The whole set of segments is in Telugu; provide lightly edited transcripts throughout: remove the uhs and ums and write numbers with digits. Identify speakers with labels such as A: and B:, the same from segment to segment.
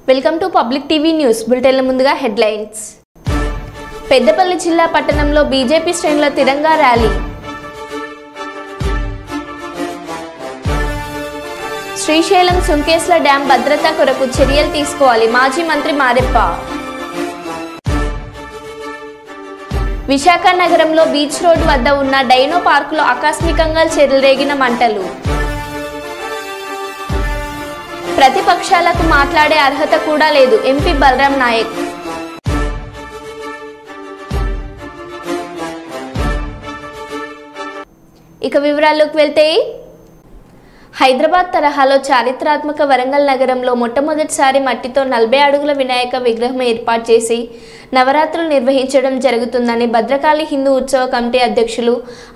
A: Welcome to public TV news బులెటిన్ల ముందుగా హెడ్లైన్స్. పెద్దపల్లి జిల్లా పట్టణంలో బీజేపీ శ్రేణుల తిరంగా ర్యాలీ. శ్రీశైలం సుంకేశ్ల డ్యాం భద్రత కొరకు చర్యలు తీసుకోవాలి మాజీ మంత్రి మారెప్ప. విశాఖ నగరంలో బీచ్ రోడ్ వద్ద ఉన్న డైనో పార్కులో ఆకస్మికంగా చెలరేగిన మంటలు. ప్రతిపక్షాలకు మాట్లాడే అర్హత కూడా లేదు ఎంపీ బలరాం నాయక్. ఇక వివరాల్లోకి వెళ్తే, హైదరాబాద్ తరహాలో చారిత్రాత్మక వరంగల్ నగరంలో మొట్టమొదటిసారి మట్టితో 40 అడుగుల వినాయక విగ్రహం ఏర్పాటు చేసి నవరాత్రులు నిర్వహించడం జరుగుతుందని భద్రకాళి హిందూ ఉత్సవ కమిటీ అధ్యక్షులు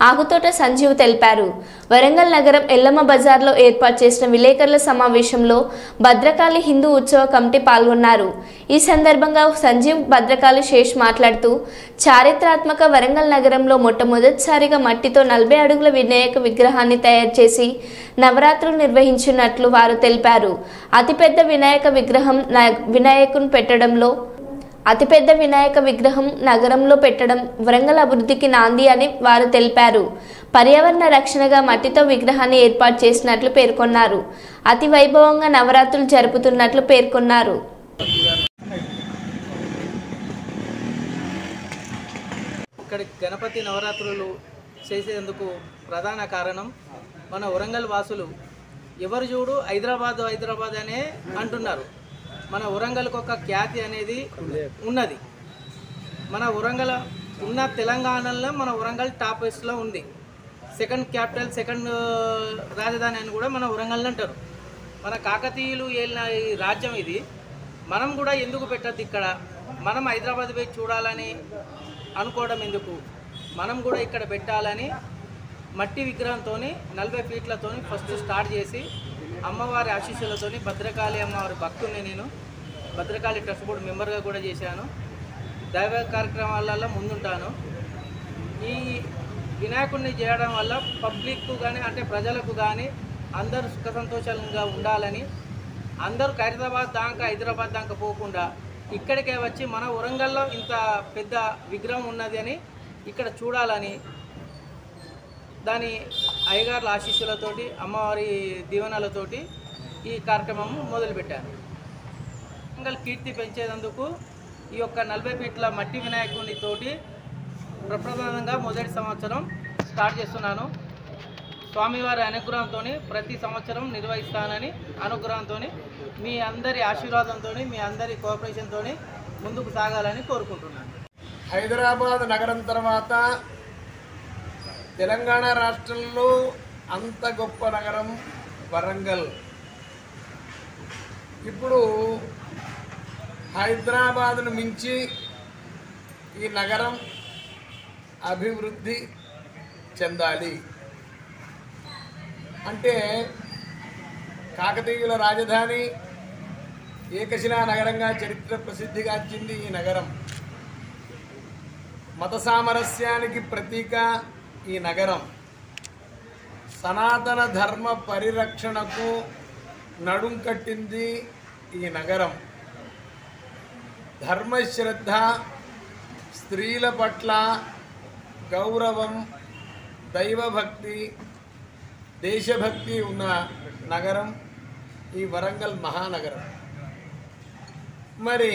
A: ఆగుతోట సంజీవ్ తెలిపారు. వరంగల్ నగరం ఎల్లమ్మ బజార్లో ఏర్పాటు చేసిన విలేకరుల సమావేశంలో భద్రకాళి హిందూ ఉత్సవ కమిటీ పాల్గొన్నారు. ఈ సందర్భంగా సంజీవ్ భద్రకాళి శేష్ మాట్లాడుతూ, చారిత్రాత్మక వరంగల్ నగరంలో మొట్టమొదటిసారిగా మట్టితో 40 అడుగుల వినాయక విగ్రహాన్ని తయారు చేసి నవరాత్రులు నిర్వహించినట్లు వారు తెలిపారు. అతిపెద్ద వినాయక విగ్రహం నగరంలో పెట్టడం వరంగల్ అభివృద్ధికి నాంది అని వారు తెలిపారు. పర్యావరణ రక్షణగా మట్టితో విగ్రహాన్ని ఏర్పాటు చేసినట్లు పేర్కొన్నారు. అతి వైభవంగా నవరాత్రులు జరుపుతున్నట్లు పేర్కొన్నారు.
B: ఇక్కడ గణపతి నవరాత్రులు చేసేందుకు ప్రధాన కారణం మన వరంగల్ వాసులు ఎవరు చూడు హైదరాబాద్ అనే అంటున్నారు. మన వరంగల్కి ఒక ఖ్యాతి అనేది ఉన్నది. మన వరంగల్ ఉన్న తెలంగాణలో మన వరంగల్ టాప్ లిస్ట్లో ఉంది. సెకండ్ క్యాపిటల్, సెకండ్ రాజధాని అని కూడా మన వరంగల్ అంటారు. మన కాకతీయులు ఏలిన ఈ రాజ్యం ఇది. మనం కూడా ఎందుకు పెట్టద్దు ఇక్కడ? మనం హైదరాబాద్ పోయి చూడాలని అనుకోవడం ఎందుకు? మనం కూడా ఇక్కడ పెట్టాలని మట్టి విగ్రహంతో 40 ఫీట్లతో ఫస్ట్ స్టార్ట్ చేసి అమ్మవారి ఆశీస్సులతో భద్రకాళి అమ్మవారి భక్తుని నేను భద్రకాళి ట్రస్ట్ బోర్డు మెంబర్గా కూడా చేశాను. దైవ కార్యక్రమాలలో ముందుంటాను. ఈ వినాయకుడిని చేయడం వల్ల పబ్లిక్కు కానీ అంటే ప్రజలకు కానీ అందరూ సుఖ సంతోషంగా ఉండాలని, అందరూ హైదరాబాద్ దాకా పోకుండా ఇక్కడికే వచ్చి మన వరంగల్లో ఇంత పెద్ద విగ్రహం ఉన్నది అని ఇక్కడ చూడాలని దాని అయ్యగారుల ఆశీస్సులతోటి అమ్మవారి దీవెనలతోటి ఈ కార్యక్రమం మొదలుపెట్టాను. వరంగల్ కీర్తి పెంచేందుకు ఈ యొక్క 40 ఫీట్ల మట్టి వినాయకుని తోటి ప్రప్రథమంగా మొదటి సంవత్సరం స్టార్ట్ చేస్తున్నాను. స్వామివారి అనుగ్రహంతో ప్రతి సంవత్సరం నిర్వహిస్తానని అనుగ్రహంతో మీ అందరి ఆశీర్వాదంతో మీ అందరి కోఆపరేషన్తో ముందుకు సాగాలని కోరుకుంటున్నాను.
C: హైదరాబాద్ నగరం తర్వాత తెలంగాణ రాష్ట్రంలో అంత గొప్ప నగరం వరంగల్. ఇప్పుడు హైదరాబాద్ను మించి ఈ నగరం అభివృద్ధి చెందాలి అంటే కాకతీయుల రాజధాని, ఏకశిలా నగరంగా చరిత్ర ప్రసిద్ధిగాంచింది ఈ నగరం. మత సామరస్యానికి ప్రతీక ఈ నగరం. సనాతన ధర్మ పరిరక్షణకు నడుం కట్టింది ఈ నగరం. ధర్మశ్రద్ధ, స్త్రీల పట్ల గౌరవం, దైవభక్తి, దేశభక్తి ఉన్న నగరం ఈ వరంగల్ మహానగరం. మరి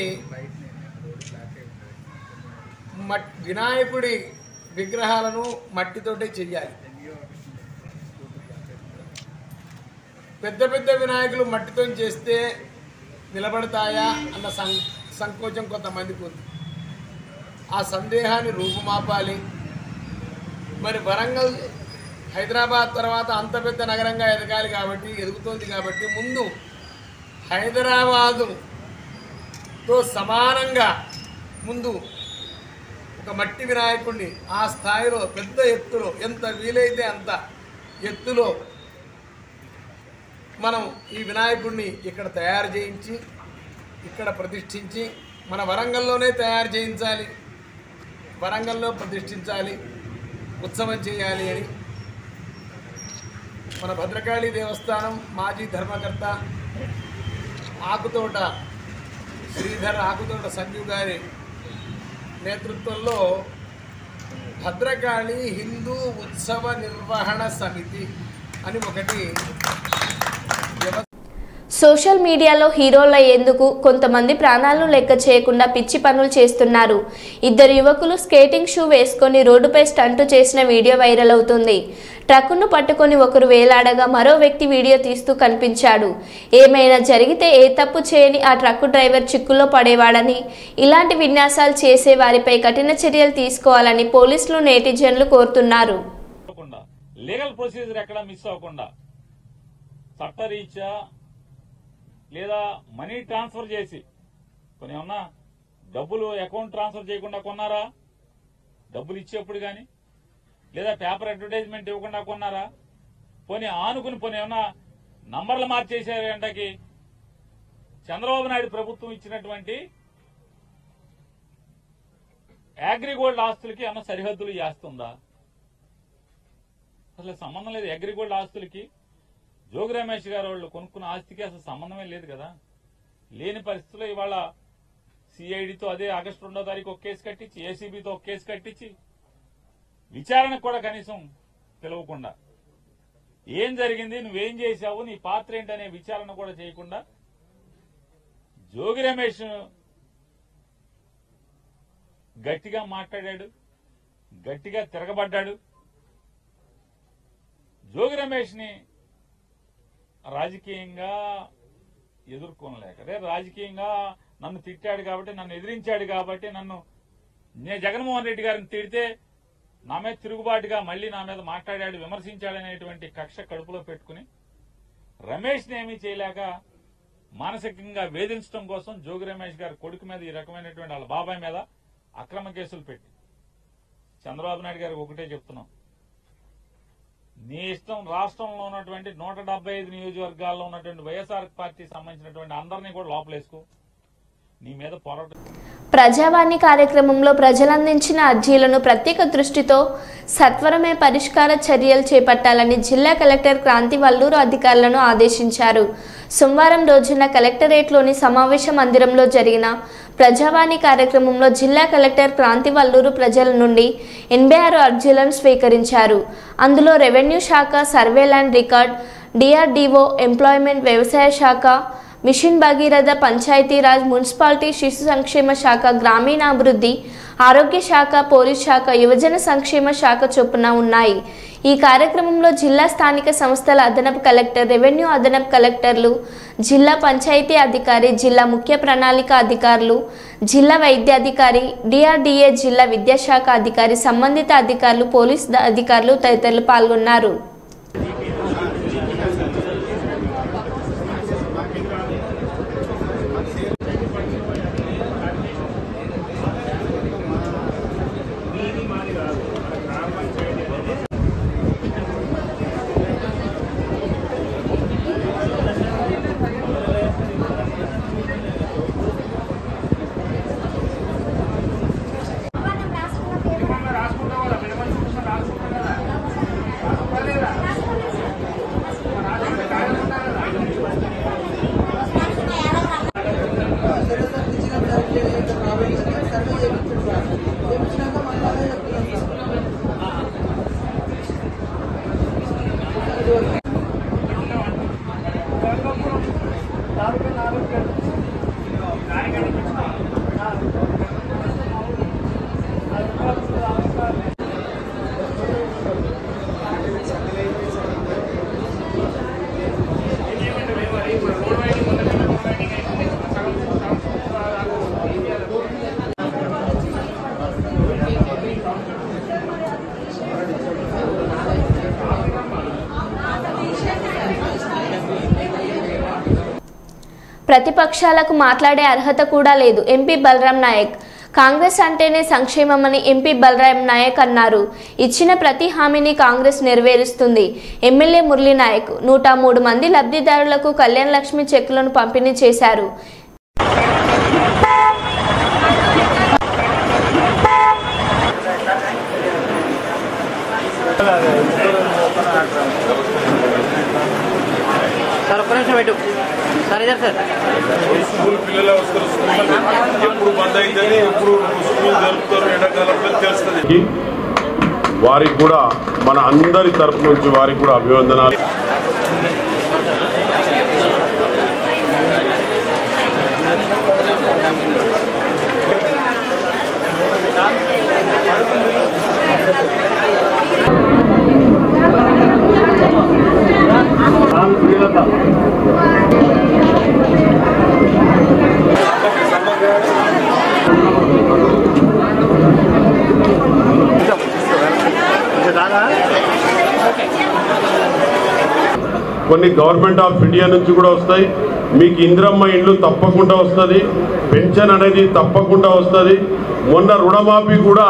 C: వినాయకుడి విగ్రహాలను మట్టితోటే చెయ్యాలి. పెద్ద పెద్ద వినాయకులు మట్టితో చేస్తే నిలబడతాయా అన్న సంకోచం కొంతమందికి ఉంది. ఆ సందేహాన్ని రూపుమాపాలి. మరి వరంగల్ హైదరాబాద్ తర్వాత అంత పెద్ద నగరంగా ఎదుగుతోంది కాబట్టి ముందు హైదరాబాదుతో సమానంగా ముందు ఒక మట్టి వినాయకుడిని ఆ స్థాయిలో పెద్ద ఎత్తులో ఎంత వీలైతే అంత ఎత్తులో మనం ఈ వినాయకుడిని ఇక్కడ తయారు చేయించి ఇక్కడ ప్రతిష్ఠించి మన వరంగల్లోనే తయారు చేయించాలి, వరంగల్లో ప్రతిష్ఠించాలి, ఉత్సవం చేయాలి అని మన భద్రకాళి దేవస్థానం మాజీ ధర్మకర్త ఆకుతోట శ్రీధర్ ఆకుతోట సంజీవ్ గారి నేతృత్వంలో భద్రకాళి హిందూ ఉత్సవ నిర్వహణ సమితి అని ఒకటి
A: సోషల్ మీడియాలో హీరోలు అయ్యేందుకు కొంతమంది ప్రాణాలను లెక్క చేయకుండా పిచ్చి పనులు చేస్తున్నారు. ఇద్దరు యువకులు స్కేటింగ్ షూ వేసుకొని రోడ్డుపై స్టంటు చేసిన వీడియో వైరల్ అవుతుంది. ట్రక్కును పట్టుకొని ఒకరు వేలాడగా మరో వ్యక్తి వీడియో తీస్తూ కనిపించాడు. ఏమైనా జరిగితే ఏ తప్పు చేయని ఆ ట్రక్కు డ్రైవర్ చిక్కుల్లో పడేవాడని, ఇలాంటి విన్యాసాలు చేసే వారిపై కఠిన చర్యలు తీసుకోవాలని పోలీసులు నెటిజన్లు కోరుతున్నారు.
D: లీగల్ ప్రొసీజర్ ఎక్కడ మిస్ అవ్వకుండా చట్టరీత్యా లేదా మనీ ట్రాన్స్ఫర్ చేసి కొన్ని ఏమన్నా డబ్బులు అకౌంట్ ట్రాన్స్ఫర్ చేయకుండా కొన్నారా, డబ్బులు ఇచ్చేప్పుడు కానీ, లేదా పేపర్ అడ్వర్టైజ్మెంట్ ఇవ్వకుండా కొన్నారా, పోనీ ఆనుకుని పోనీ ఏమన్నా నంబర్లు మార్చేసారు. ఎంటకి చంద్రబాబు నాయుడు ప్రభుత్వం ఇచ్చినటువంటి అగ్రిగోల్డ్ ఆస్తులకి ఏమన్నా సరిహద్దులు చేస్తుందా? అసలు సంబంధం లేదు. అగ్రిగోల్డ్ ఆస్తులకి జోగి రమేష్ గారు వాళ్ళు కొనుక్కున్న ఆస్తికి అసలు సంబంధమే లేదు కదా. లేని పరిస్థితుల్లో ఇవాళ సిఐడితో అదే ఆగస్టు 2వ తారీఖు ఒక కేసు కట్టించి, ఏసీబీతో ఒక కేసు కట్టించి, విచారణకు కూడా కనీసం పిలవకుండా ఏం జరిగింది, నువ్వేం చేశావు, నీ పాత్ర ఏంటనే విచారణ కూడా చేయకుండా జోగి రమేష్ గట్టిగా మాట్లాడాడు, గట్టిగా తిరగబడ్డాడు. జోగి రమేష్ ని రాజకీయంగా ఎదుర్కొనలేక, రాజకీయంగా నన్ను తిట్టాడు కాబట్టి, నన్ను ఎదిరించాడు కాబట్టి, నేను జగన్మోహన్ రెడ్డి గారిని తిడితే నా మీద తిరుగుబాటుగా మళ్లీ నా మీద మాట్లాడాడు, విమర్శించాడనేటువంటి కక్ష కడుపులో పెట్టుకుని రమేష్ ని ఏమీ చేయలేక మానసికంగా వేధించడం కోసం జోగి రమేష్ గారి కొడుకు మీద ఈ రకమైనటువంటి వాళ్ళ బాబాయ్ మీద అక్రమ కేసులు పెట్టి చంద్రబాబు నాయుడు గారికి ఒకటే చెప్తున్నాం, నీ ఇష్టం రాష్ట్రంలో ఉన్నటువంటి 175 నియోజకవర్గాల్లో ఉన్నటువంటి వైఎస్ఆర్ పార్టీ సంబంధించినటువంటి అందరినీ కూడా లోపలేసుకో, నీ మీద పోరాటం.
A: ప్రజావాణి కార్యక్రమంలో ప్రజలందించిన అర్జీలను ప్రత్యేక దృష్టితో సత్వరమే పరిష్కార చర్యలు చేపట్టాలని జిల్లా కలెక్టర్ క్రాంతి వల్లూరు అధికారులను ఆదేశించారు. సోమవారం రోజున కలెక్టరేట్లోని సమావేశ మందిరంలో జరిగిన ప్రజావాణి కార్యక్రమంలో జిల్లా కలెక్టర్ క్రాంతి వల్లూరు ప్రజల నుండి 86 అర్జీలను స్వీకరించారు. అందులో రెవెన్యూ శాఖ, survey land record, DRDO, employment, వ్యవసాయ శాఖ, మిషన్ భగీరథ, పంచాయతీరాజ్, మున్సిపాలిటీ, శిశు సంక్షేమ శాఖ, గ్రామీణాభివృద్ధి, ఆరోగ్య శాఖ, పోలీస్ శాఖ, యువజన సంక్షేమ శాఖ చొప్పున ఉన్నాయి. ఈ కార్యక్రమంలో జిల్లా స్థానిక సంస్థల అదనపు కలెక్టర్, రెవెన్యూ అదనపు కలెక్టర్లు, జిల్లా పంచాయతీ అధికారి, జిల్లా ముఖ్య ప్రణాళిక అధికారులు, జిల్లా వైద్యాధికారి, డిఆర్డీఏ, జిల్లా విద్యాశాఖ అధికారి, సంబంధిత అధికారులు, పోలీస్ అధికారులు తదితరులు పాల్గొన్నారు. ప్రతిపక్షాలకు మాట్లాడే అర్హత కూడా లేదు. ఎంపీ బలరాం నాయక్. కాంగ్రెస్ అంటేనే సంక్షేమమని ఎంపీ బలరాం నాయక్ అన్నారు. ఇచ్చిన ప్రతి హామీని కాంగ్రెస్ నెరవేరుస్తుంది. ఎమ్మెల్యే మురళీ నాయక్ 103 మంది లబ్ధిదారులకు కళ్యాణ లక్ష్మి చెక్కులను పంపిణీ చేశారు.
E: సార్ ఒక్క నిమిషం పెట్టు. స్కూల్ పిల్లలు వస్తారు. స్కూల్ ఎప్పుడు బంద్ అవుతుంది, ఎప్పుడు స్కూల్ జరుపుతారు ఎండాకాలంలో తెలుస్తుంది. వారికి కూడా మన అందరి తరపు నుంచి వారికి కూడా అభివందనాలు. కొన్ని గవర్నమెంట్ ఆఫ్ ఇండియా నుంచి కూడా వస్తాయి. మీకు ఇందిరమ్మ ఇండ్లు తప్పకుండా వస్తుంది, పెన్షన్ అనేది తప్పకుండా వస్తుంది. మొన్న రుణమాఫీ కూడా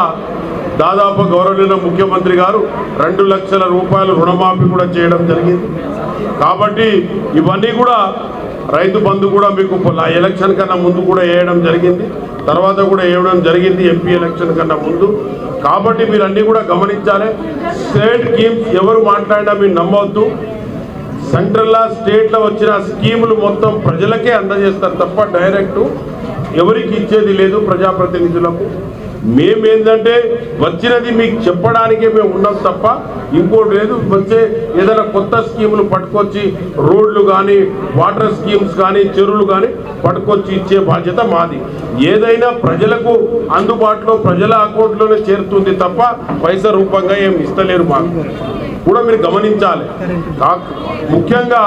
E: దాదాపు గౌరవనీయ ముఖ్యమంత్రి గారు 2 లక్షల రూపాయలు రుణమాఫీ కూడా చేయడం జరిగింది. కాబట్టి ఇవన్నీ కూడా రైతు బంధు కూడా మీకు ఎలక్షన్ కన్నా ముందు కూడా వేయడం జరిగింది, తర్వాత కూడా వేయడం జరిగింది ఎంపీ ఎలక్షన్ కన్నా ముందు. కాబట్టి మీరు అన్నీ కూడా గమనించాలి. స్టేట్ స్కీమ్స్ ఎవరు మాట్లాడినా మీరు నమ్మవద్దు. సెంట్రల్లో స్టేట్లో వచ్చిన స్కీములు మొత్తం ప్రజలకే అందజేస్తారు తప్ప డైరెక్టు ఎవరికి ఇచ్చేది లేదు ప్రజాప్రతినిధులకు. మేమేంటంటే వచ్చినది మీకు చెప్పడానికే మేము ఉన్నాం తప్ప ఇంకోటి లేదు. వచ్చే ఏదైనా కొత్త స్కీములు పట్టుకొచ్చి రోడ్లు కానీ వాటర్ స్కీమ్స్ కానీ చెరువులు కానీ పట్టుకొచ్చి ఇచ్చే బాధ్యత మాది. ఏదైనా ప్రజలకు అందుబాటులో ప్రజల అకౌంట్లోనే చేరుతుంది తప్ప పైసా రూపంగా ఏం ఇస్తలేరు. మాకు కూడా మీరు గమనించాలి. ముఖ్యంగా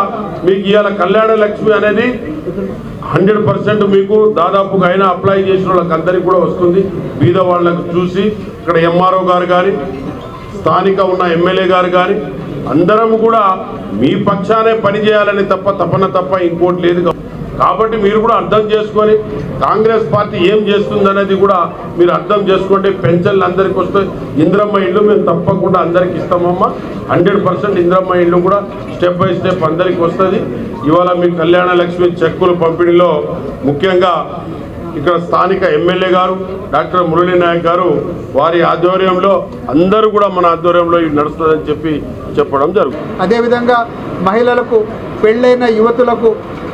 E: మీకు ఇవాళ కళ్యాణ లక్ష్మి అనేది 100% మీకు దాదాపుగా అయినా అప్లై చేసిన వాళ్ళకి అందరికీ కూడా వస్తుంది. బీద వాళ్ళకు చూసి ఇక్కడ ఎంఆర్ఓ గారు కానీ స్థానిక ఉన్న ఎమ్మెల్యే గారు కానీ అందరం కూడా మీ పక్షానే పనిచేయాలని తపన తప్ప ఇంకోటి లేదు. కాబట్టి మీరు కూడా అర్థం చేసుకొని కాంగ్రెస్ పార్టీ ఏం చేస్తుందనేది కూడా మీరు అర్థం చేసుకోండి. పెన్షన్లు అందరికీ వస్తాయి. ఇందిరమ్మ ఇల్లు మేము తప్పకుండా అందరికి ఇస్తామమ్మా. 100% ఇందిరమ్మ ఇల్లు కూడా స్టెప్ బై స్టెప్ అందరికి వస్తుంది. ఇవాళ మీ కళ్యాణ లక్ష్మి చెక్కుల పంపిణీలో ముఖ్యంగా ఇక్కడ స్థానిక ఎమ్మెల్యే గారు డాక్టర్ మురళీ నాయక్ గారు వారి ఆధ్వర్యంలో అందరూ కూడా మన ఆధ్వర్యంలో ఇది నడుస్తుందని చెప్పడం జరుగుతుంది.
F: అదేవిధంగా మహిళలకు పెళ్ళైన యువతులకు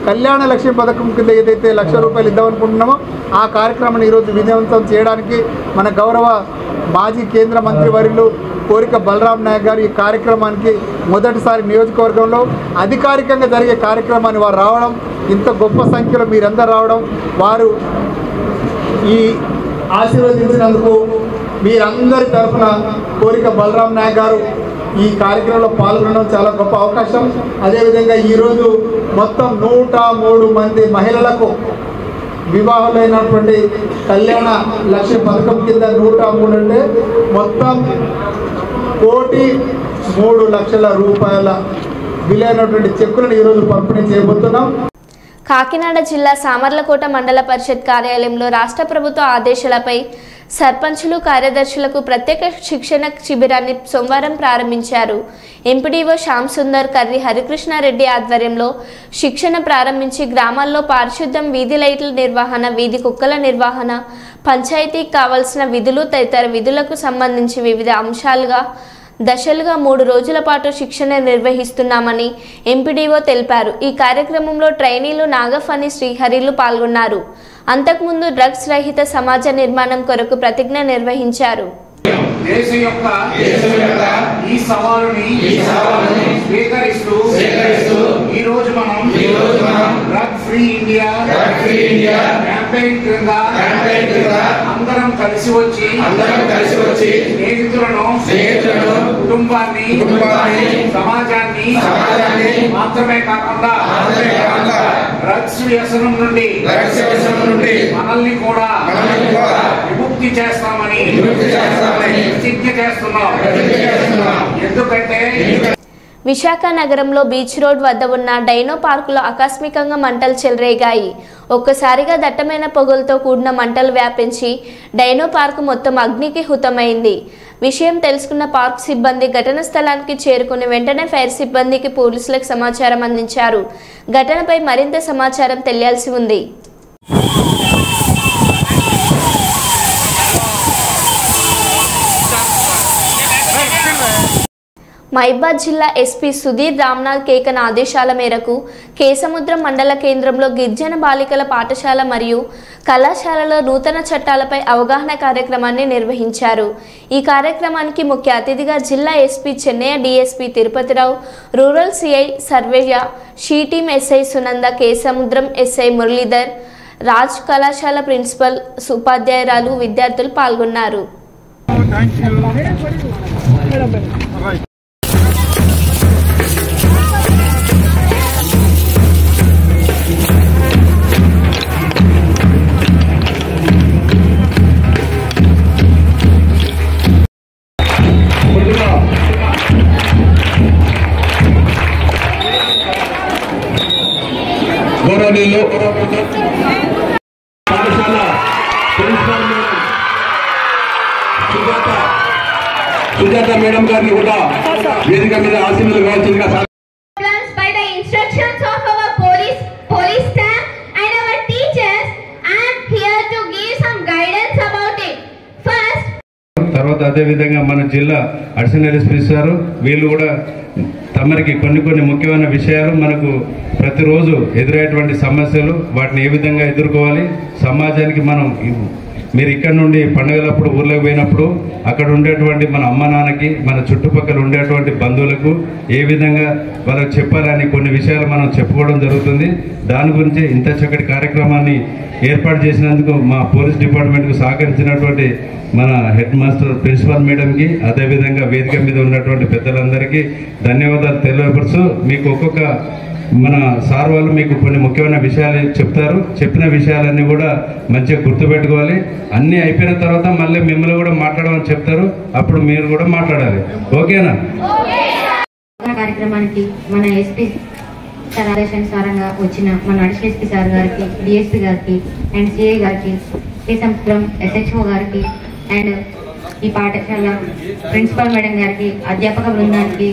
F: కళ్యాణ లక్ష్మి పథకం కింద ఏదైతే ₹1,00,000 ఇద్దామనుకుంటున్నామో ఆ కార్యక్రమాన్ని ఈరోజు విజయవంతం చేయడానికి మన గౌరవ మాజీ కేంద్ర మంత్రివర్యులు కోరిక బలరాం నాయక్ గారు ఈ కార్యక్రమానికి మొదటిసారి నియోజకవర్గంలో అధికారికంగా జరిగే కార్యక్రమాన్ని వారు రావడం, ఇంత గొప్ప సంఖ్యలో మీరందరూ రావడం, వారు ఈ ఆశీర్వదించినందుకు మీరందరి తరఫున కోరిక బలరాం నాయక్ గారు ఈ కార్యక్రమంలో పాల్గొనడం చాలా గొప్ప అవకాశం. అదేవిధంగా ఈరోజు మొత్తం 103 మంది మహిళలకు వివాహాలైనటువంటి కళ్యాణ లక్ష్మి పథకం కింద 103 అంటే మొత్తం ₹1,03,00,000 విలువైనటువంటి చెక్కులను ఈరోజు పంపిణీ చేయబోతున్నాం.
A: కాకినాడ జిల్లా సామర్లకోట మండల పరిషత్ కార్యాలయంలో రాష్ట్ర ప్రభుత్వ ఆదేశాలపై సర్పంచులు కార్యదర్శులకు ప్రత్యేక శిక్షణ శిబిరాన్ని సోమవారం ప్రారంభించారు. ఎంపీడీఓ శ్యామ్ సుందర్ కర్రి హరికృష్ణారెడ్డి ఆధ్వర్యంలో శిక్షణ ప్రారంభించి గ్రామాల్లో పారిశుద్ధ్యం, వీధి లైట్ల నిర్వహణ, వీధి కుక్కల నిర్వహణ, పంచాయతీకి కావాల్సిన విధులు తదితర విధులకు సంబంధించి వివిధ దశలుగా 3 రోజుల పాటు శిక్షణ నిర్వహిస్తున్నామని ఎంపీడీఓ తెలిపారు. ఈ కార్యక్రమంలో ట్రైనీలు నాగఫణి, శ్రీహరిలు పాల్గొన్నారు. అంతకుముందు డ్రగ్స్ రహిత సమాజ నిర్మాణం కొరకు ప్రతిజ్ఞ నిర్వహించారు.
G: దేశం యొక్క ఈ సవాలుని స్వీకరిస్తూ ఈ రోజు మనం డ్రగ్ ఫ్రీ ఇండియా క్యాంపెయిన్ కింద అందరం కలిసి వచ్చి స్నేహితులను కుటుంబాన్ని సమాజాన్ని మాత్రమే కాకుండా డ్రగ్స్ వ్యసనం నుండి మనల్ని కూడా విముక్తి చేస్తామని ప్రతిజ్ఞ చేస్తున్నాం. ఎందుకంటే
A: విశాఖ నగరంలో బీచ్ రోడ్ వద్ద ఉన్న డైనో పార్కులో ఆకస్మికంగా మంటలు చెలరేగాయి. ఒక్కసారిగా దట్టమైన పొగలతో కూడిన మంటలు వ్యాపించి డైనో పార్కు మొత్తం అగ్నికి హుతమైంది. విషయం తెలుసుకున్న పార్క్ సిబ్బంది ఘటనా స్థలానికి చేరుకుని వెంటనే ఫైర్ సిబ్బందికి, పోలీసులకు సమాచారం అందించారు. ఘటనపై మరింత సమాచారం తెలియాల్సి ఉంది. మహిబాద్ జిల్లా ఎస్పీ సుధీర్ రామ్నాథ్ కేకన్ ఆదేశాల మేరకు కేసముద్రం మండల కేంద్రంలో గిరిజన బాలికల పాఠశాల మరియు కళాశాలలో నూతన చట్టాలపై అవగాహన కార్యక్రమాన్ని నిర్వహించారు. ఈ కార్యక్రమానికి ముఖ్య అతిథిగా జిల్లా SP Chennaiah, DSP Tirupatirao, rural CI Sarvaiah, She Team SI Sunanda, Kesamudram SI Muralidhar, Raj కళాశాల ప్రిన్సిపల్, ఉపాధ్యాయురాలు, విద్యార్థులు పాల్గొన్నారు.
H: పాఠశాల ప్రిన్సిపల్ సుజాత మేడం గారిని కూడా వేదిక మీద ఆశీర్వాదం కావాల్సిందిగా
I: by the instructions of our police staff and our teachers. I am here to give some guidance about it. First,
H: తర్వాత అదే విధంగా మన జిల్లా అడిషనల్ ఎస్పీ సారు వీళ్ళు కూడా తమరికి కొన్ని ముఖ్యమైన విషయాలు మనకు ప్రతిరోజు ఎదురయ్యేటువంటి సమస్యలు వాటిని ఏ విధంగా ఎదుర్కోవాలి, సమాజానికి మనం మీరు ఇక్కడ నుండి పండుగలప్పుడు ఊర్లోకి పోయినప్పుడు అక్కడ ఉండేటువంటి మన అమ్మ నాన్నకి మన చుట్టుపక్కల ఉండేటువంటి బంధువులకు ఏ విధంగా వాళ్ళకి చెప్పాలని కొన్ని విషయాలు మనం చెప్పుకోవడం జరుగుతుంది. దాని గురించి ఇంత చక్కటి కార్యక్రమాన్ని ఏర్పాటు చేసినందుకు మా పోలీస్ డిపార్ట్మెంట్కు సహకరించినటువంటి మన హెడ్ మాస్టర్ ప్రిన్సిపల్ మేడంకి, అదేవిధంగా వేదిక మీద ఉన్నటువంటి పెద్దలందరికీ ధన్యవాదాలు తెలియపరుస్తూ మీకు ఒక్కొక్క మన సార్ వాళ్ళు మీకు కొన్ని ముఖ్యమైన విషయాలు చెప్తారు. చెప్పిన విషయాలన్నీ కూడా మంచిగా గుర్తుపెట్టుకోవాలి. అన్నీ అయిపోయిన తర్వాత మళ్ళీ మిమ్మల్ని కూడా మాట్లాడమని చెప్తారు, అప్పుడు మీరు కూడా మాట్లాడాలి. ఓకేనా?
J: కార్యక్రమానికి మన ఎస్పీ సార్ ఆదేశానుసారంగా వచ్చిన మన అడిషనల్ ఎస్పీ సార్ గారికి, డిఎస్పీ గారికి అండ్ సిఐ గారికి, కేసముద్రం ఎస్హెచ్ఓ గారికి అండ్ ఈ పాఠశాల ప్రిన్సిపల్ మేడం గారికి, అధ్యాపక బృందానికి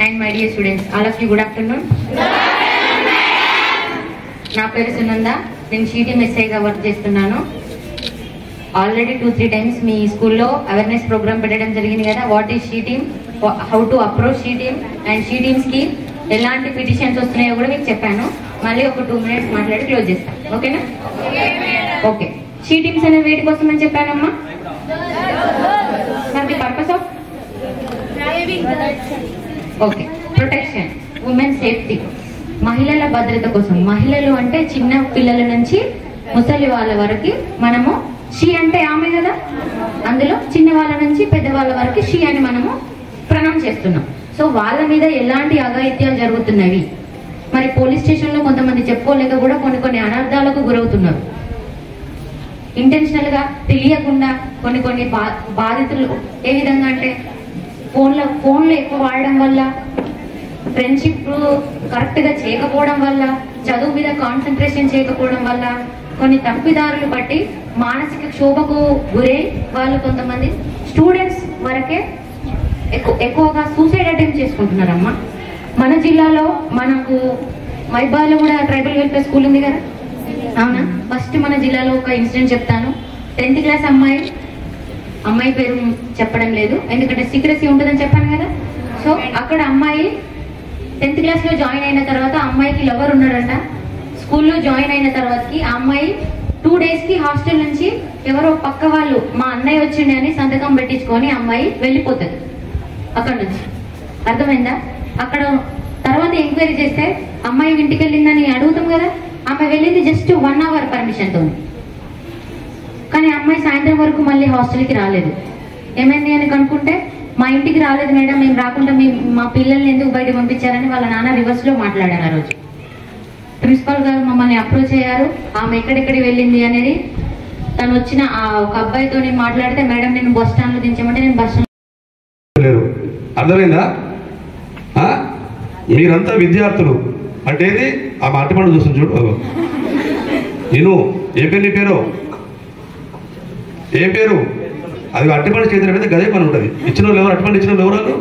J: and my dear students, all of you good afternoon. నా పేరు సునంద, నేను షీటీం ఎస్ఐగా వర్క్ చేస్తున్నాను. ఆల్రెడీ 2-3 టైమ్స్ మీ స్కూల్లో అవేర్నెస్ ప్రోగ్రామ్ పెట్టడం జరిగింది కదా, what is she team, how to approach she team and షీటీమ్స్కి ఎలాంటి పిటిషన్స్ వస్తున్నాయో కూడా మీకు చెప్పాను. మళ్ళీ ఒక 2 minutes మాట్లాడి క్లోజ్ చేస్తాను. ఓకేనా? ఓకే. షీటీమ్స్ అనే వేటి కోసం అని చెప్పానమ్మా? The purpose of okay protection, women safety, మహిళల భద్రత కోసం. మహిళలు అంటే చిన్న పిల్లల నుంచి ముసలి వాళ్ళ వరకు మనము షీ అంటే ఆమె కదా, అందులో చిన్న వాళ్ళ నుంచి పెద్దవాళ్ళ వరకు షీ అని మనము ప్రొనౌన్స్ చేస్తున్నాం. సో వాళ్ళ మీద ఎలాంటి అఘాయిత్యాలు జరుగుతున్నవి, మరి పోలీస్ స్టేషన్లో కొంతమంది చెప్పుకోలేక కూడా కొన్ని అనర్థాలకు గురవుతున్నారు. ఇంటెన్షనల్ గా తెలియకుండా కొన్ని బాధితులు ఏ విధంగా అంటే ఫోన్లో ఎక్కువ వాడడం వల్ల, ఫ్రెండ్షిప్ కరెక్ట్ గా చేయకపోవడం వల్ల, చదువు మీద కాన్సన్ట్రేషన్ చేయకపోవడం వల్ల, కొన్ని తప్పిదారులు బట్టి మానసిక క్షోభకు గురై వాళ్ళు కొంతమంది స్టూడెంట్స్ వరకే ఎక్కువగా సూసైడ్ అటెంప్ట్ చేసుకుంటున్నారమ్మా. మన జిల్లాలో మనకు మైబాలో కూడా ట్రైబల్ వెల్ఫేర్ స్కూల్ ఉంది కదా, అవునా? ఫస్ట్ మన జిల్లాలో ఒక ఇన్సిడెంట్ చెప్తాను. 10th క్లాస్ అమ్మాయి పేరు చెప్పడం లేదు ఎందుకంటే సీక్రెసీ ఉంటుందని చెప్పాను కదా. సో అక్కడ అమ్మాయి 10th క్లాస్ లో జాయిన్ అయిన తర్వాత అమ్మాయికి లవర్ ఉన్నాడంట. స్కూల్లో జాయిన్ అయిన తర్వాతకి ఆ అమ్మాయి 2 days కి హాస్టల్ నుంచి ఎవరో పక్క వాళ్ళు మా అన్నయ్య వచ్చిండే అని సంతకం పెట్టించుకొని అమ్మాయి వెళ్ళిపోతుంది అక్కడ నుంచి. అర్థమైందా? అక్కడ తర్వాత ఎంక్వైరీ చేస్తే అమ్మాయి ఇంటికి వెళ్ళిందని అడుగుతాం కదా, ఆమె వెళ్ళింది జస్ట్ 1 hour పర్మిషన్తో. కానీ అమ్మాయి సాయంత్రం వరకు మళ్ళీ హాస్టల్కి రాలేదు. ఏమైంది అని కనుక్కుంటే మా ఇంటికి రాలేదు మేడం, మేము రాకుండా మా పిల్లల్ని ఎందుకు బయట పంపించారని వాళ్ళ నాన్న రివర్స్ లో మాట్లాడారు. ఆ రోజు ప్రిన్సిపల్ గారు మమ్మల్ని అప్రోచ్ అయ్యారు, ఆమె ఎక్కడెక్కడికి వెళ్ళింది అనేది. తను వచ్చిన ఒక అబ్బాయితో నేను మాట్లాడితే మేడం నేను బస్ స్టాండ్ లో దించమంటే నేను బస్ స్టాండ్
H: లేరు. అర్థమైందా? మీరంతా విద్యార్థులు అంటే ఏది ఆమె అట్టుపండు చూస్తుంది చూడు. నేను ఏ పేరు, నీ పేరు ఏం పేరు? అది అట్టుపండు చేతిలో పెడితే గదే పని ఉంటుంది. ఇచ్చిన వాళ్ళు ఎవరు? అట్టుపండు ఇచ్చిన వాళ్ళు ఎవరు?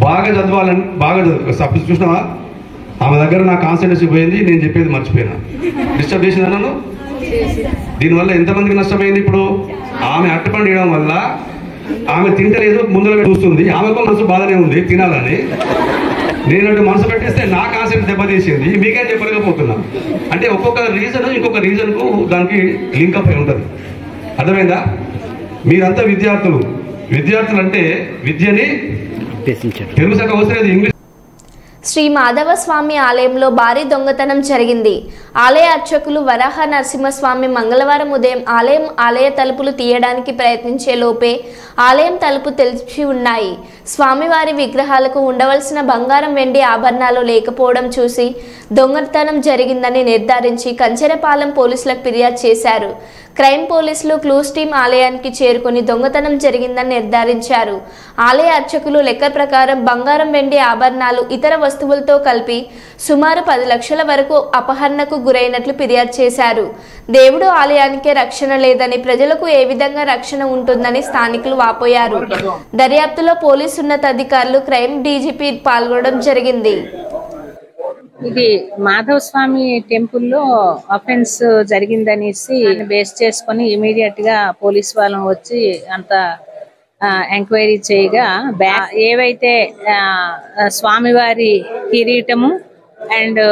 H: బాగా చదవాలని బాగా చదువు చూసినావా? ఆమె దగ్గర నా కాన్సన్ట్రేషన్ పోయింది, నేను చెప్పేది మర్చిపోయినా. డిస్టర్బ్ చేసిందా నన్ను? దీనివల్ల ఎంతమందికి నష్టమైంది? ఇప్పుడు ఆమె అట్టపండు వేయడం వల్ల ఆమె తింటలేదు, ముందర చూస్తుంది, ఆమెకు మనసు బాధనే ఉంది తినాలని. నేనంటే మనసు పెట్టేస్తే నా కాన్సెప్ట్ దెబ్బతీసింది, మీకేం చెప్పలేకపోతున్నాను. అంటే ఒక్కొక్క రీజన్ ఇంకొక రీజన్కు దానికి లింకప్ అయి ఉంటుంది. అర్థమైందా? మీరంతా విద్యార్థులు అంటే విద్యని తెలుగు సగం అవసరం ఇంగ్లీష్.
A: శ్రీ మాధవ స్వామి ఆలయంలో భారీ దొంగతనం జరిగింది. ఆలయ అర్చకులు వరాహ నరసింహస్వామి మంగళవారం ఉదయం ఆలయ తలుపులు తీయడానికి ప్రయత్నించే లోపే ఆలయం తలుపు తెరిచి ఉన్నాయి. స్వామివారి విగ్రహాలకు ఉండవలసిన బంగారం, వెండి ఆభరణాలు లేకపోవడం చూసి దొంగతనం జరిగిందని నిర్ధారించి కంచెరపాలెం పోలీసులకు ఫిర్యాదు చేశారు. క్రైమ్ పోలీసులు క్లూస్ టీం ఆలయానికి చేరుకుని దొంగతనం జరిగిందని నిర్ధారించారు. ఆలయ అర్చకులు లెక్క ప్రకారం బంగారం, వెండి ఆభరణాలు, ఇతర వస్తువులతో కలిపి సుమారు 10 లక్షల వరకు అపహరణకు గురైనట్లు ఫిర్యాదు చేశారు. దేవుడు ఆలయానికే రక్షణ లేదని, ప్రజలకు ఏ విధంగా రక్షణ ఉంటుందని స్థానికులు వాపోయారు. దర్యాప్తులో పోలీసు ఉన్నతాధికారులు, క్రైమ్ డీజీపీ పాల్గొనడం జరిగింది.
K: ఇది మాధవ్ స్వామి టెంపుల్లో అఫెన్స్ జరిగిందనేసి బేస్ చేసుకొని ఇమీడియట్ గా పోలీస్ వాళ్ళం వచ్చి అంత ఎంక్వైరీ చేయగా ఏవైతే స్వామివారి కిరీటము అండ్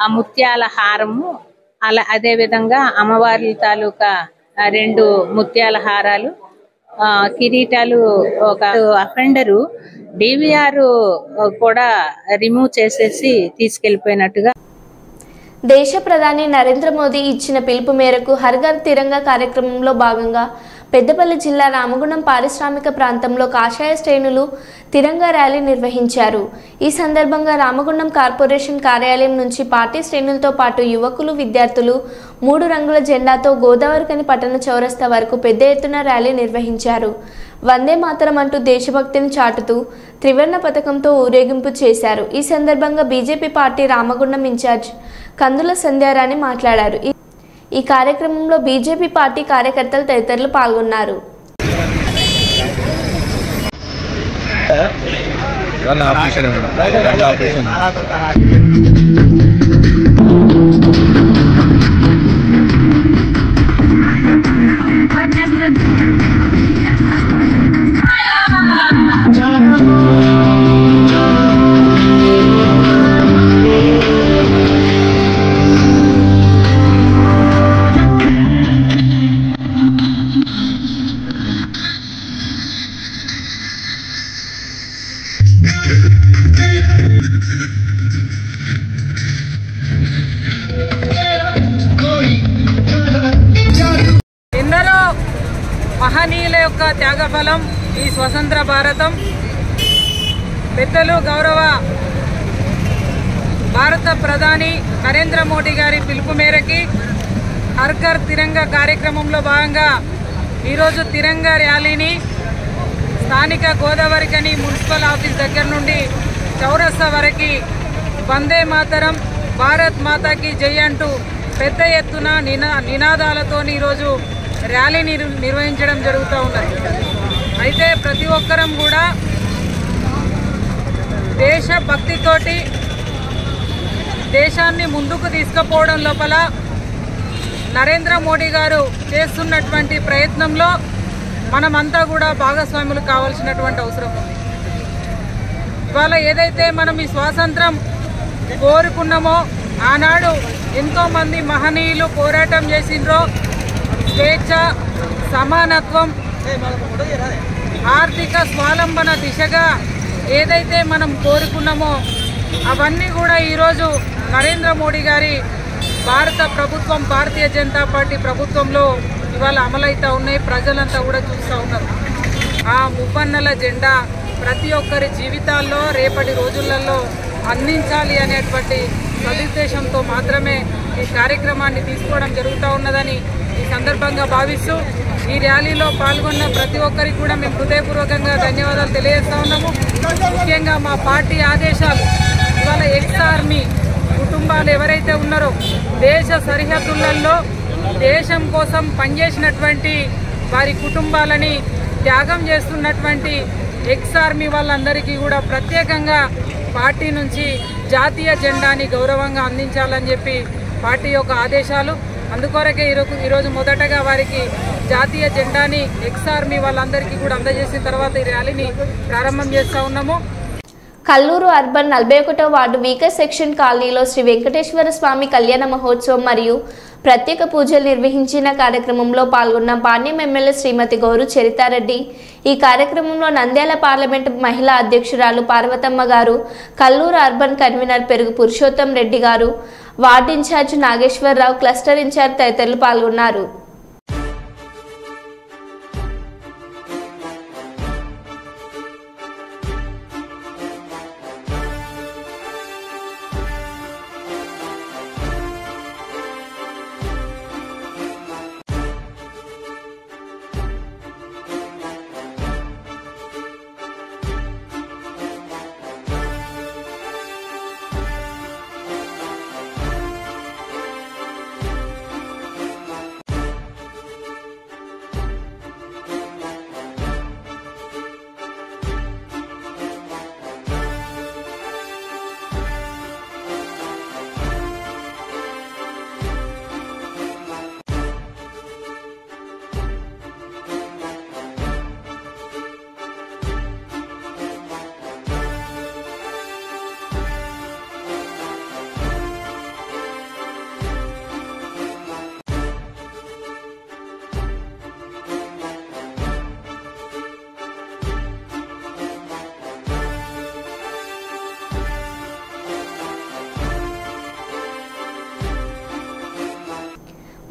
K: ఆ ముత్యాల హారము, అదే విధంగా అమ్మవారి తాలూకా 2 ముత్యాల హారాలు, కిరీటాలు, ఒక అఫెండరు డివిఆర్ కూడా రిమూవ్ చేసేసి తీసుకెళ్లిపోయినట్టుగా.
A: దేశ ప్రధాని నరేంద్ర మోదీ ఇచ్చిన పిలుపు మేరకు హర్ ఘర్ తిరంగా కార్యక్రమంలో భాగంగా పెద్దపల్లి జిల్లా రామగుండం పారిశ్రామిక ప్రాంతంలో కాషాయ శ్రేణులు తిరంగా ర్యాలీ నిర్వహించారు. ఈ సందర్భంగా రామగుండం కార్పొరేషన్ కార్యాలయం నుంచి పార్టీ శ్రేణులతో పాటు యువకులు, విద్యార్థులు 3 రంగుల జెండాతో గోదావరికని పట్టణ చౌరస్తా వరకు పెద్ద ఎత్తున ర్యాలీ నిర్వహించారు. వందే మాతరం అంటూ దేశభక్తిని చాటుతూ త్రివర్ణ పథకంతో ఊరేగింపు చేశారు. ఈ సందర్భంగా బీజేపీ పార్టీ రామగుండం ఇన్ఛార్జ్ కందుల సంధ్యారాణి మాట్లాడారు. ఈ కార్యక్రమంలో బీజేపీ పార్టీ కార్యకర్తలు తదితరులు పాల్గొన్నారు.
L: ఎందరో మహనీయుల యొక్క త్యాగఫలం ఈ స్వతంత్ర భారతం. పెద్దలు గౌరవ భారత ప్రధాని నరేంద్ర మోడీ గారి పిలుపు మేరకి హర్ ఘర్ తిరంగా కార్యక్రమంలో భాగంగా ఈరోజు తిరంగా ర్యాలీని స్థానిక గోదావరికని మున్సిపల్ ఆఫీస్ దగ్గర నుండి చౌరస్తా వరకు వందే మాతరం, భారత్ మాతాకి జై అంటూ పెద్ద ఎత్తున నినాదాలతో ఈరోజు ర్యాలీ నిర్వహించడం జరుగుతూ ఉన్నది. అయితే ప్రతి ఒక్కరం కూడా దేశభక్తితోటి దేశాన్ని ముందుకు తీసుకుపోవడం లోపల నరేంద్ర మోడీ గారు చేస్తున్నటువంటి ప్రయత్నంలో మనమంతా కూడా భాగస్వాములు కావాల్సినటువంటి అవసరం ఉంది. ఇవాళ ఏదైతే మనం ఈ స్వాతంత్రం కోరుకున్నామో, ఆనాడు ఎంతోమంది మహనీయులు పోరాటం చేసిండ్రో, స్వేచ్ఛ, సమానత్వం, ఆర్థిక స్వావలంబన దిశగా ఏదైతే మనం కోరుకున్నామో అవన్నీ కూడా ఈరోజు నరేంద్ర మోడీ గారి భారత ప్రభుత్వం, భారతీయ జనతా పార్టీ ప్రభుత్వంలో ఇవాళ అమలవుతూ ఉన్నాయి. ప్రజలంతా కూడా చూస్తూ ఉన్నారు. ఆ ముప్పన్నెల జెండా ప్రతి ఒక్కరి జీవితాల్లో రేపటి రోజులలో అందించాలి అనేటువంటి సదుద్దేశంతో మాత్రమే ఈ కార్యక్రమాన్ని తీసుకోవడం జరుగుతూ ఉన్నదని ఈ సందర్భంగా భావిస్తూ ఈ ర్యాలీలో పాల్గొన్న ప్రతి ఒక్కరికి కూడా మేము హృదయపూర్వకంగా ధన్యవాదాలు తెలియజేస్తూ ఉన్నాము. ముఖ్యంగా మా పార్టీ ఆదేశాలు ఇవాళ ఎక్స్ ఆర్మీ కుటుంబాలు ఎవరైతే ఉన్నారో, దేశ సరిహద్దులలో దేశం కోసం పనిచేసినటువంటి వారి కుటుంబాలని త్యాగం చేస్తున్నటువంటి ఎక్స్ ఆర్మీ వాళ్ళందరికీ కూడా ప్రత్యేకంగా పార్టీ నుంచి జాతీయ జెండాని గౌరవంగా అందించాలని చెప్పి పార్టీ యొక్క ఆదేశాలు. అందుకొరకే ఈరోజు మొదటగా వారికి జాతీయ జెండాని ఎక్స్ ఆర్మీ వాళ్ళందరికీ కూడా అందజేసిన తర్వాత ఈ ర్యాలీని ప్రారంభం చేస్తూ ఉన్నాము.
A: కల్లూరు అర్బన్ 41వ వార్డు వీకర్ సెక్షన్ కాలనీలో శ్రీ వెంకటేశ్వర స్వామి కళ్యాణ మహోత్సవం మరియు ప్రత్యేక పూజలు నిర్వహించిన కార్యక్రమంలో పాల్గొన్న పాణ్యం ఎమ్మెల్యే శ్రీమతి గౌరు చరితారెడ్డి. ఈ కార్యక్రమంలో నంద్యాల పార్లమెంటు మహిళా అధ్యక్షురాలు పార్వతమ్మ గారు, కల్లూరు అర్బన్ కన్వీనర్ పెరుగు పురుషోత్తం రెడ్డి గారు, ward incharge Nageswara Rao, cluster incharge తదితరులు పాల్గొన్నారు.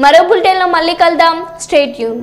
A: మరో బులెటిన్లో మళ్ళీ కలుద్దాం. Stay tune.